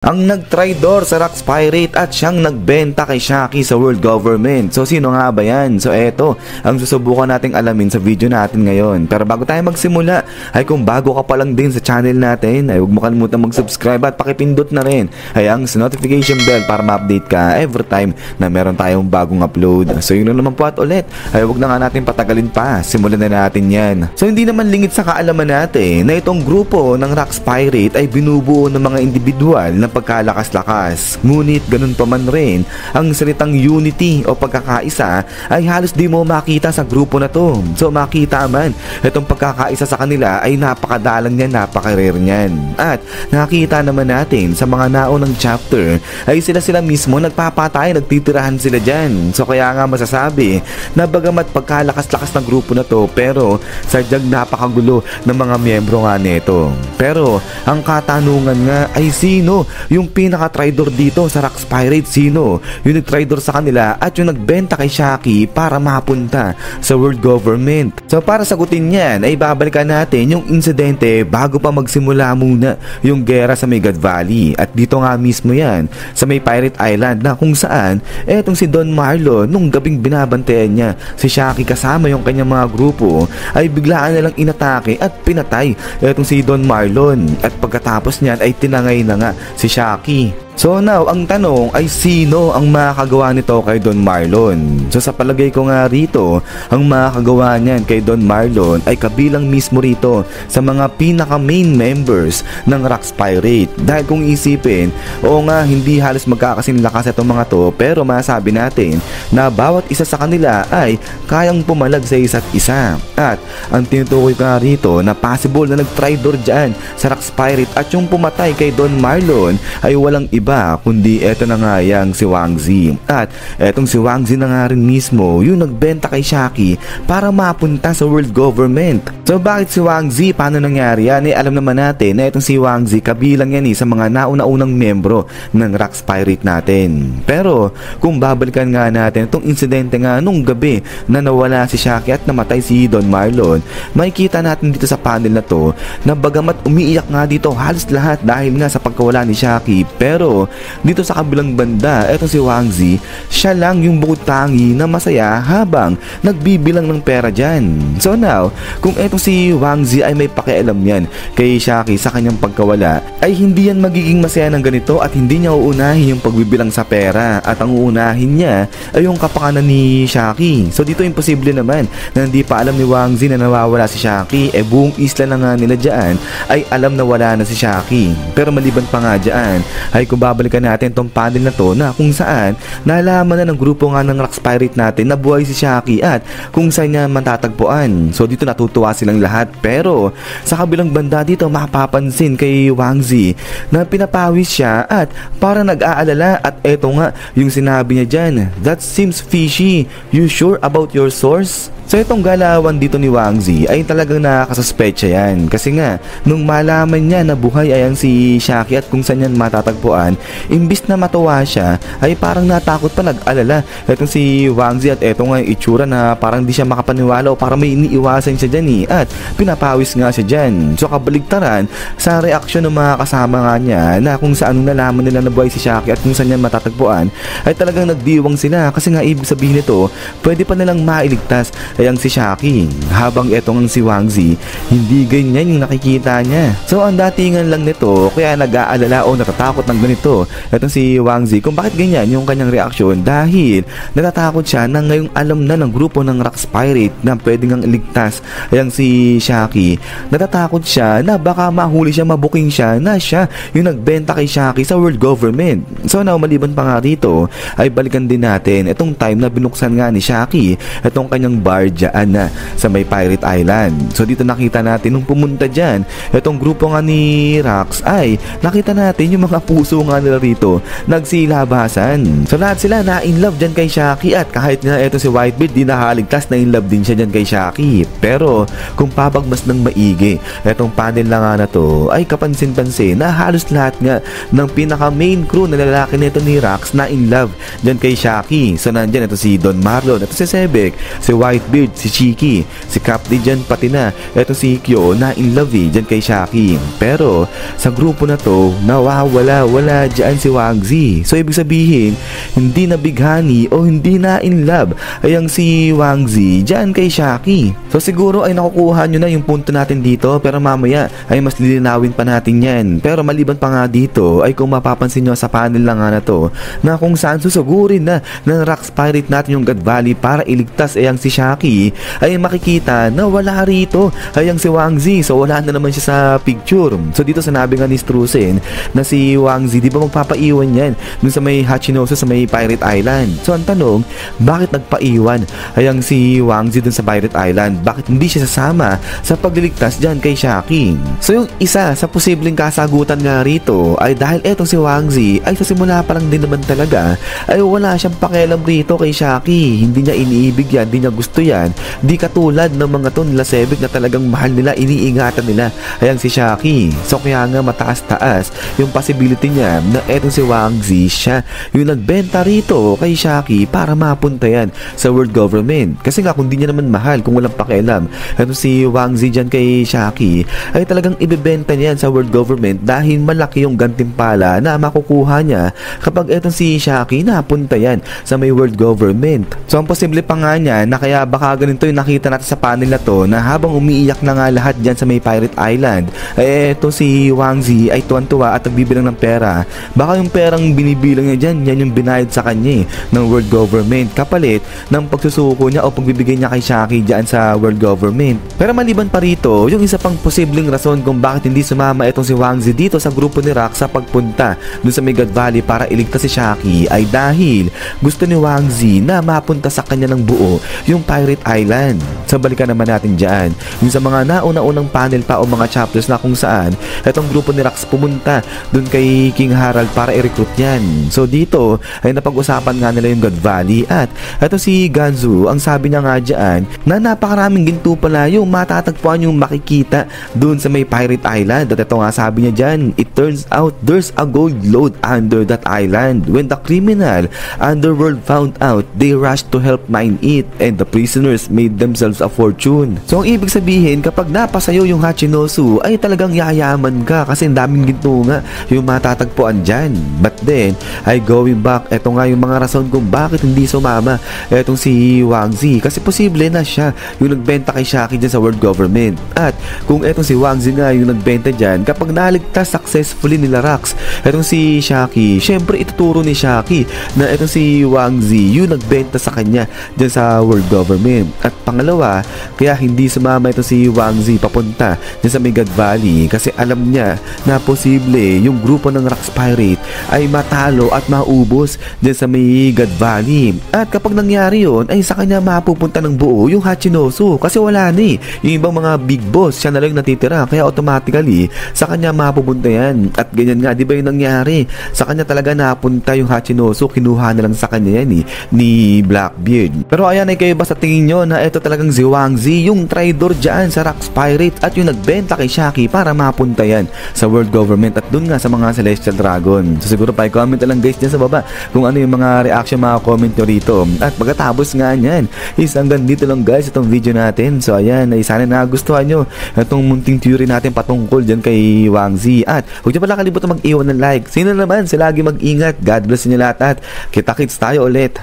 Ang nagtraidor sa Rax Pirate at siyang nagbenta kay Shaki sa world government. So sino nga ba yan? So eto, ang susubukan nating alamin sa video natin ngayon. Pero bago tayo magsimula, ay kung bago ka pa lang din sa channel natin, ay huwag mo kalimutan mag-subscribe at pakipindot na rin ay ang notification bell para ma-update ka every time na meron tayong bagong upload. So yun lang naman po at ulit, ay huwag na nga natin patagalin pa, simulan na natin yan. So hindi naman lingid sa kaalaman natin na itong grupo ng Rax Pirate ay binubuo ng mga individual na pagkalakas-lakas. Ngunit ganun pa man rin, ang salitang unity o pagkakaisa ay halos di mo makita sa grupo na to. So makita man, itong pagkakaisa sa kanila ay napakadalang niyan, napaka-rare niyan. At nakita naman natin sa mga naunang chapter ay sila mismo nagpapatay, nagtitirahan sila dyan. So kaya nga masasabi na bagamat pagkalakas-lakas ng grupo na to, pero sadyang napakagulo ng mga miyembro nga nito. Pero ang katanungan nga ay sino yung pinaka-traidor dito sa Rax Pirate? Sino yung nag-traidor sa kanila at yung nagbenta kay Shaki para mapunta sa world government? So para sagutin yan ay babalikan natin yung insidente bago pa magsimula muna yung gera sa may God Valley. At dito nga mismo yan sa may Pirate Island na kung saan etong si Don Marlon nung gabing binabantayan niya si Shaki kasama yung kanyang mga grupo ay biglaan na lang inatake at pinatay etong si Don Marlon. At pagkatapos niyan ay tinangay na nga si Shaki. So now, ang tanong ay sino ang makakagawa nito kay Don Marlon? So sa palagay ko nga rito, ang makakagawa niyan kay Don Marlon ay kabilang mismo rito sa mga pinaka main members ng Rax Pirate. Dahil kung isipin, oo nga hindi halos magkakasinlakas itong mga to, pero masabi natin na bawat isa sa kanila ay kayang pumalag sa isa't isa. At ang tinutukoy ko nga rito na possible na nag-traidor dyan sa Rax Pirate at yung pumatay kay Don Marlon ay walang iba kundi eto na nga yang si Wang Zi. At etong si Wang Zi na nga rin mismo yung nagbenta kay Shaki para mapunta sa world government. So bakit si Wang Zi? Paano nangyari yan? Alam naman natin na etong si Wang Zi kabilang yan sa mga nauna-unang membro ng Rax Pirate natin. Pero kung babalikan nga natin itong insidente nga nung gabi na nawala si Shaki at namatay si Don Marlon, makikita natin dito sa panel na to na bagamat umiiyak nga dito halos lahat dahil nga sa pagkawala ni Shaki, pero dito sa kabilang banda, eto si Wang Zi, siya lang yung bukod tangi na masaya habang nagbibilang ng pera dyan. So now, kung eto si Wang Zi ay may pakialam yan kay Shaki sa kanyang pagkawala, ay hindi yan magiging masaya ng ganito at hindi niya uunahin yung pagbibilang sa pera, at ang uunahin niya ay yung kapakanan ni Shaki. So dito imposible naman na hindi pa alam ni Wang Zi na nawawala si Shaki, buong isla na nga nila dyan ay alam na wala na si Shaki. Pero maliban pa nga dyan, ay kung babalikan natin tong panel na to na kung saan nalaman na ng grupo nga ng Rax Pirate natin na buhay si Shaki at kung saan niya matatagpuan. So dito natutuwa silang lahat, pero sa kabilang banda dito mapapansin kay Wang Zi na pinapawis siya at para nag-aalala. At eto nga yung sinabi niya dyan, "That seems fishy. You sure about your source?" So itong galawan dito ni Wang Zi ay talagang nakakasuspecha yan. Kasi nga, nung malaman niya na buhay ayan si Shaki at kung saan yan matatagpuan, imbis na matuwa siya, ay parang natakot pa, nag-alala. Itong si Wang Zi at eto nga yung itsura na parang di siya makapaniwala o parang may iniiwasan siya dyan at pinapawis nga siya dyan. So kabaligtaran sa reaksyon ng mga kasama nga niya na kung saan nalaman nila na buhay si Shaki at kung saan yan matatagpuan, ay talagang nagdiwang sila. Kasi nga ibig sabihin nito, pwede pa nilang mailigtas ang si Shaki, habang etong si Wang Zi hindi ganyan yung nakikita niya. So ang datingan lang nito kaya nag-aalala o natatakot ng ganito etong si Wang Zi kung bakit ganyan yung kanyang reaksyon, dahil natatakot siya na ngayong alam na ng grupo ng Rax Pirate na pwede ngang iligtas ang si Shaki. Natatakot siya na baka mahuli siya, mabuking siya na siya yung nagbenta kay Shaki sa world government. So now maliban pa nga dito ay balikan din natin etong time na binuksan nga ni Shaki etong kanyang bar dyan na sa may Pirate Island. So dito nakita natin nung pumunta dyan itong grupo nga ni Rax, ay nakita natin yung mga puso nga nila rito nagsilabasan. So lahat sila na in love dyan kay Shaki, at kahit nga ito si Whitebeard di nakaligtas, na in love din siya dyan kay Shaki. Pero kung papagmas ng maigi itong panel na nga na to, ay kapansin-pansin na halos lahat nga ng pinaka main crew na lalaki nito ni Rax na in love dyan kay Shaki. So nandyan ito si Don Marlon, ito si Sebek, si Whitebeard, Beard, si Chiki, si Captain dyan, pati na eto si Kyo na in love dyan kay Shaki. Pero sa grupo na to, wala pala dyan si Wang Zi. So ibig sabihin, hindi na bighani o hindi na in love ay ang si Wang Zi dyan kay Shaki. So siguro ay nakukuha nyo na yung punto natin dito, pero mamaya ay mas lilinawin pa natin yan. Pero maliban pa nga dito ay kung mapapansin nyo sa panel lang nga na to, na kung saan susugurin na ng Rocks Pirate natin yung God Valley para iligtas ay ang si Shaki, ay makikita na wala rito ay ang si Wang Zi. So wala na naman siya sa picture. So dito sinabi nga ni Strusen na si Wang Zi di ba magpapaiwan yan dun sa may Hachinosu sa may Pirate Island. So ang tanong, bakit nagpaiwan ay ang si Wang Zi dun sa Pirate Island? Bakit hindi siya sasama sa pagliligtas dyan kay Shaki? So yung isa sa posibleng kasagutan nga rito ay dahil etong si Wang Zi ay sa simula pa lang din naman talaga ay wala siyang pakialam rito kay Shaki. Hindi niya iniibig yan, hindi niya gusto yan. Di katulad ng mga to nila Sebek na talagang mahal nila, iniingatan nila ay ang si Shaki. So kaya nga mataas-taas yung possibility niya na etong si Wang Zi siya yung nagbenta rito kay Shaki para mapunta yan sa world government. Kasi nga kung di niya naman mahal, kung walang pakialam etong si Wang Zi dyan kay Shaki, ay talagang ibebenta niya yan sa world government dahil malaki yung gantimpala na makukuha niya kapag etong si Shaki napunta yan sa may world government. So ang posible pa nga niya na kaya baka ganito yung nakita natin sa panel na to, na habang umiiyak na nga lahat dyan sa may Pirate Island, ay eto si Wang Zi ay tuwan-tuwa at nagbibilang ng pera. Baka yung perang binibilang niya dyan, yan yung binayad sa kanya ng world government kapalit ng pagsusuko niya o pagbibigay niya kay Shaki dyan sa world government. Pero maliban pa rito, yung isa pang posibleng rason kung bakit hindi sumama itong si Wang Zi dito sa grupo ni Rock sa pagpunta dun sa may God Valley para iligtas si Shaki ay dahil gusto ni Wang Zi na mapunta sa kanya ng buo yung Pirate Island. So balikan naman natin dyan yung sa mga nauna-unang panel pa o mga chapters na kung saan itong grupo ni Rox pumunta dun kay King Harald para i-recruit yan. So dito ay napag-usapan nga nila yung God Valley at ito si Ganzu, ang sabi niya nga dyan na napakaraming ginto pala yung matatagpuan yung makikita dun sa may Pirate Island. At ito nga sabi niya dyan, it turns out there's a gold lode under that island. When the criminal underworld found out, they rushed to help mine it and the prisoners made themselves a fortune. So ang ibig sabihin, kapag napasayo yung Hachinosu ay talagang yayaman ka kasi ang daming ginto nga yung matatagpuan dyan. But then, ay going back, eto nga yung mga rason kung bakit hindi sumama etong si Wang Zi, kasi posible na siya yung nagbenta kay Shaki dyan sa world government. At kung etong si Wang Zi nga yung nagbenta dyan, kapag naligtas successfully nila Rox etong si Shaki, syempre ituturo ni Shaki na etong si Wang Zi yung nagbenta sa kanya dyan sa world government. At pangalawa, kaya hindi sumama ito si Wang Zi papunta dyan sa may God Valley kasi alam niya na posible yung grupo ng Rocks Pirate ay matalo at maubos dyan sa may God Valley. At kapag nangyari yun, ay sa kanya mapupunta ng buo yung Hachinosu kasi wala na yung ibang mga big boss, siya na lang natitira kaya automatically sa kanya mapupunta yan. At ganyan nga, di ba yung nangyari? Sa kanya talaga napunta yung Hachinosu, kinuha na lang sa kanya yan ni Blackbeard. Pero ayan ay kayo ba sa tingin nyo na ito talagang si Wang Zi yung traidor dyan sa Rocks Pirate at yung nagbenta kay Shaki para mapunta yan sa world government at dun nga sa mga Celestial Dragon? So siguro pa i-comment na lang guys dyan sa baba kung ano yung mga reaction, mga comment nyo rito. At pagkatapos nga nyan is hanggang dito lang guys itong video natin. So ayan, ay sana nagustuhan nyo itong munting theory natin patungkol dyan kay Wang Zi. At huwag nyo pala kalimutan mag-iwan ng like. Sino naman, lagi mag-ingat. God bless nyo lahat at kita-kits tayo ulit.